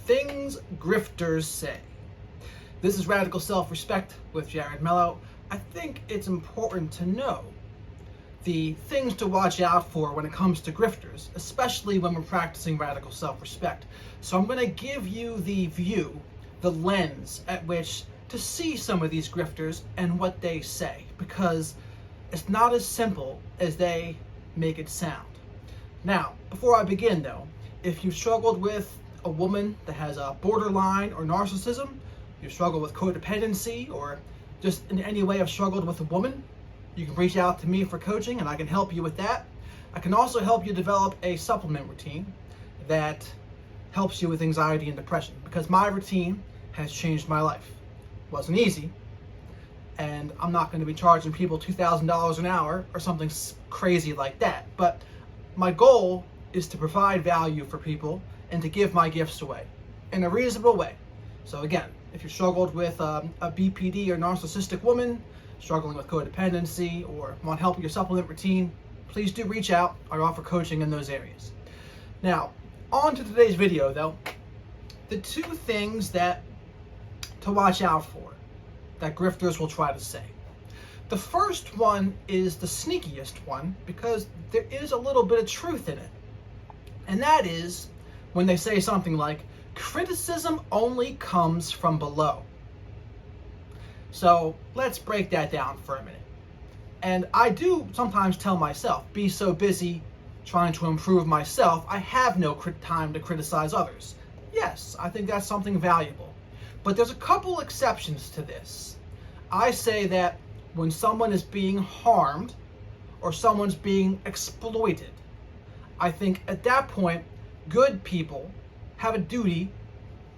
Things Grifters Say. This is Radical Self-Respect with Jared Mello. I think it's important to know the things to watch out for when it comes to grifters, especially when we're practicing radical self-respect. So I'm going to give you the view, the lens at which to see some of these grifters and what they say, because it's not as simple as they make it sound. Now, before I begin though, if you've struggled with a woman that has a borderline or narcissism, you struggle with codependency, or just in any way have struggled with a woman, you can reach out to me for coaching and I can help you with that. I can also help you develop a supplement routine that helps you with anxiety and depression, because my routine has changed my life. It wasn't easy, and I'm not going to be charging people $2,000 an hour or something crazy like that, but my goal is to provide value for people and to give my gifts away in a reasonable way. So again, if you struggled with a BPD or narcissistic woman, struggling with codependency, or want help with your supplement routine, please do reach out. I offer coaching in those areas. Now, on to today's video though. The two things that to watch out for that grifters will try to say. The first one is the sneakiest one, because there is a little bit of truth in it. And that is when they say something like, criticism only comes from below. So let's break that down for a minute. And I do sometimes tell myself, be so busy trying to improve myself, I have no time to criticize others. Yes, I think that's something valuable. But there's a couple exceptions to this. I say that when someone is being harmed or someone's being exploited, I think at that point, good people have a duty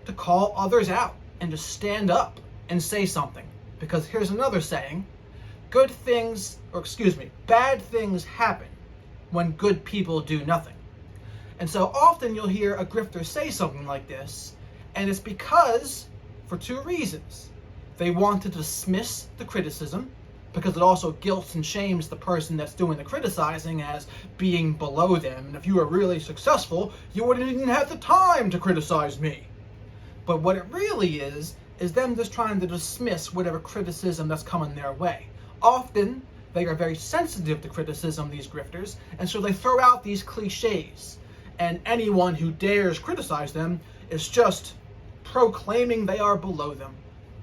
to call others out and to stand up and say something. Because here's another saying, bad things happen when good people do nothing. And so often you'll hear a grifter say something like this, and it's because, for two reasons. They want to dismiss the criticism, because it also guilts and shames the person that's doing the criticizing as being below them. And if you were really successful, you wouldn't even have the time to criticize me. But what it really is them just trying to dismiss whatever criticism that's coming their way. Often, they are very sensitive to criticism, these grifters, and so they throw out these cliches. And anyone who dares criticize them is just proclaiming they are below them,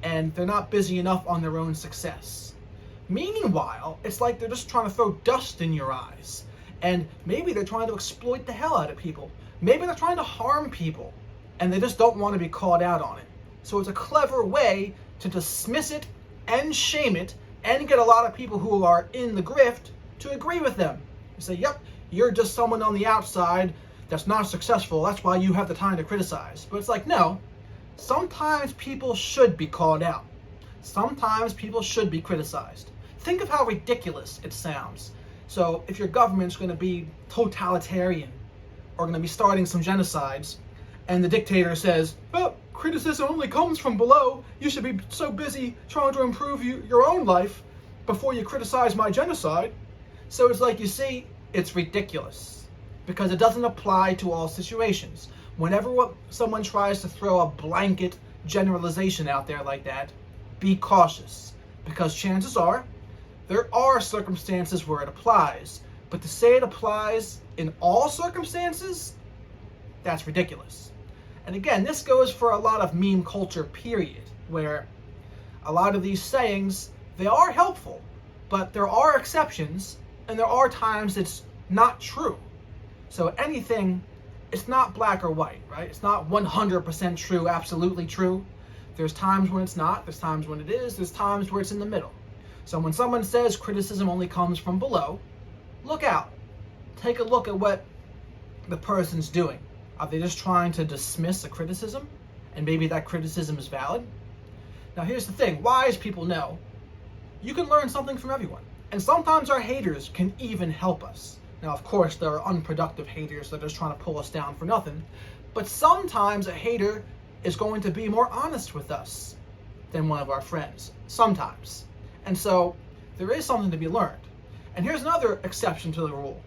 and they're not busy enough on their own success. Meanwhile, it's like they're just trying to throw dust in your eyes. And maybe they're trying to exploit the hell out of people. Maybe they're trying to harm people, and they just don't want to be called out on it. So it's a clever way to dismiss it and shame it and get a lot of people who are in the grift to agree with them. You say, yep, you're just someone on the outside that's not successful. That's why you have the time to criticize. But it's like, no, sometimes people should be called out. Sometimes people should be criticized. Think of how ridiculous it sounds. So if your government's going to be totalitarian or going to be starting some genocides, and the dictator says, oh, criticism only comes from below, you should be so busy trying to improve your own life before you criticize my genocide. So it's like, you see, it's ridiculous, because it doesn't apply to all situations. Whenever someone tries to throw a blanket generalization out there like that, be cautious, because chances are there are circumstances where it applies, but to say it applies in all circumstances, that's ridiculous. And again, this goes for a lot of meme culture, period, where a lot of these sayings, they are helpful, but there are exceptions, and there are times it's not true. So anything, it's not black or white, right? It's not 100% true, absolutely true. There's times when it's not, there's times when it is, there's times where it's in the middle. So when someone says criticism only comes from below, look out. Take a look at what the person's doing. Are they just trying to dismiss a criticism? And maybe that criticism is valid? Now here's the thing, wise people know you can learn something from everyone. And sometimes our haters can even help us. Now of course there are unproductive haters that are just trying to pull us down for nothing. But sometimes a hater is going to be more honest with us than one of our friends. Sometimes. And so there is something to be learned. And here's another exception to the rule.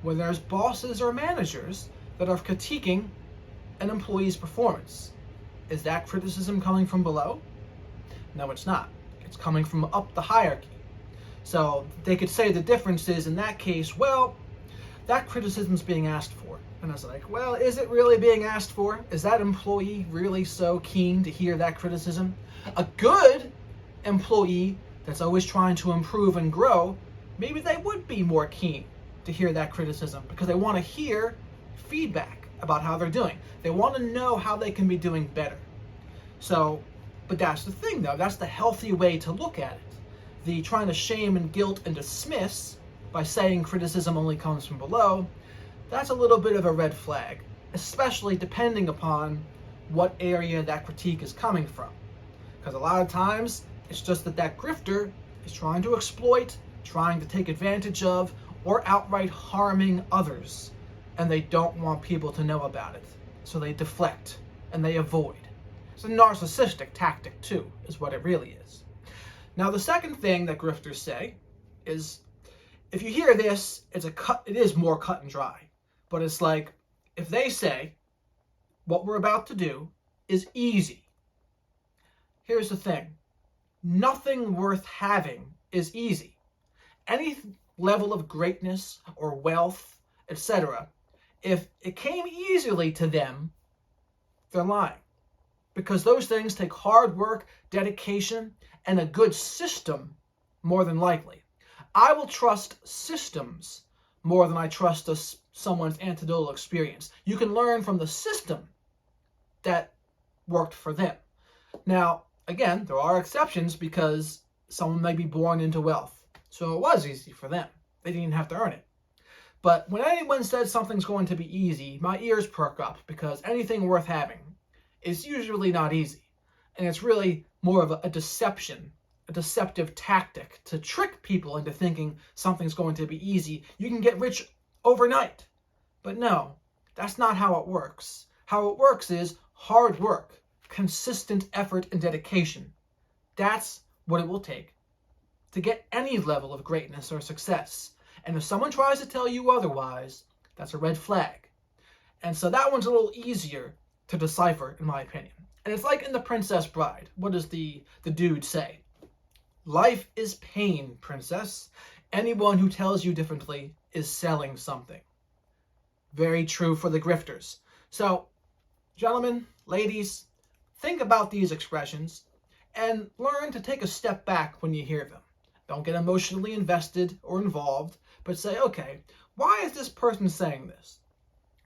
When there's bosses or managers that are critiquing an employee's performance. Is that criticism coming from below? No, it's not. It's coming from up the hierarchy. So they could say the difference is, in that case, well, that criticism's being asked for. And I was like, well, is it really being asked for? Is that employee really so keen to hear that criticism? A good employee that's always trying to improve and grow, maybe they would be more keen to hear that criticism because they want to hear feedback about how they're doing. They want to know how they can be doing better. So, but that's the thing though, that's the healthy way to look at it. The trying to shame and guilt and dismiss by saying criticism only comes from below, that's a little bit of a red flag, especially depending upon what area that critique is coming from. Because a lot of times, it's just that grifter is trying to exploit, trying to take advantage of, or outright harming others. And they don't want people to know about it. So they deflect and they avoid. It's a narcissistic tactic too, is what it really is. Now the second thing that grifters say is, if you hear this, it is more cut and dry. But it's like, if they say, what we're about to do is easy. Here's the thing. Nothing worth having is easy. Any level of greatness or wealth, etc., if it came easily to them, they're lying. Because those things take hard work, dedication, and a good system more than likely. I will trust systems more than I trust someone's anecdotal experience. You can learn from the system that worked for them. Now, again, there are exceptions because someone may be born into wealth. So it was easy for them. They didn't have to earn it. But when anyone says something's going to be easy, my ears perk up because anything worth having is usually not easy. And it's really more of a deception, a deceptive tactic to trick people into thinking something's going to be easy. You can get rich overnight. But no, that's not how it works. How it works is hard work, consistent effort and dedication. That's what it will take to get any level of greatness or success. And if someone tries to tell you otherwise, that's a red flag. And so that one's a little easier to decipher, in my opinion. And it's like in The Princess Bride. What does the dude say? Life is pain, princess. Anyone who tells you differently is selling something. Very true for the grifters. So, gentlemen, ladies, think about these expressions and learn to take a step back when you hear them. Don't get emotionally invested or involved, but say, okay, why is this person saying this?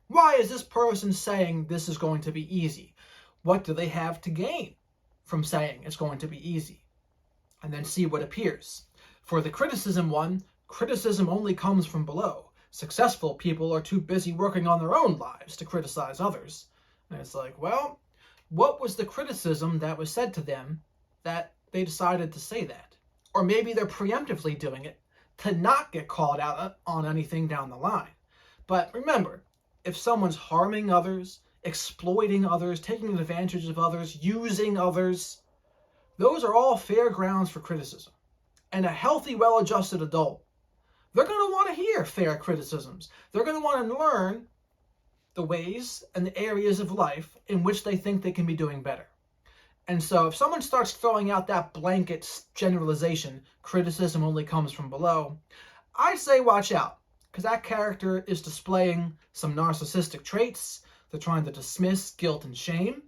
Why is this person saying this is going to be easy? What do they have to gain from saying it's going to be easy? And then see what appears. For the criticism one, criticism only comes from below. Successful people are too busy working on their own lives to criticize others. And it's like, well, what was the criticism that was said to them that they decided to say that? Or maybe they're preemptively doing it to not get called out on anything down the line. But remember, if someone's harming others, exploiting others, taking advantage of others, using others, those are all fair grounds for criticism. And a healthy, well-adjusted adult, they're going to want to hear fair criticisms. They're going to want to learn the ways and the areas of life in which they think they can be doing better. And so if someone starts throwing out that blanket generalization, criticism only comes from below, I'd say watch out, because that character is displaying some narcissistic traits. They're trying to dismiss guilt and shame,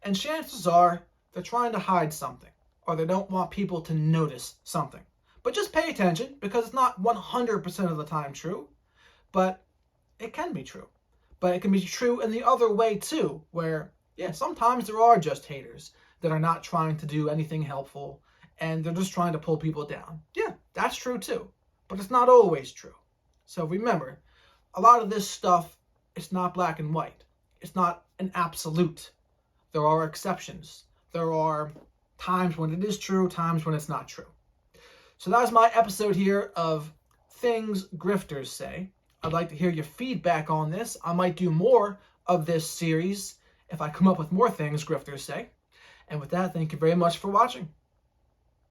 and chances are they're trying to hide something, or they don't want people to notice something. But just pay attention, because it's not 100% of the time true, but it can be true. But it can be true in the other way too, where, yeah, sometimes there are just haters that are not trying to do anything helpful, and they're just trying to pull people down. Yeah, that's true too, but it's not always true. So remember, a lot of this stuff, it's not black and white. It's not an absolute. There are exceptions. There are times when it is true, times when it's not true. So that was my episode here of Things Grifters Say. I'd like to hear your feedback on this. I might do more of this series if I come up with more things grifters say. And with that, thank you very much for watching.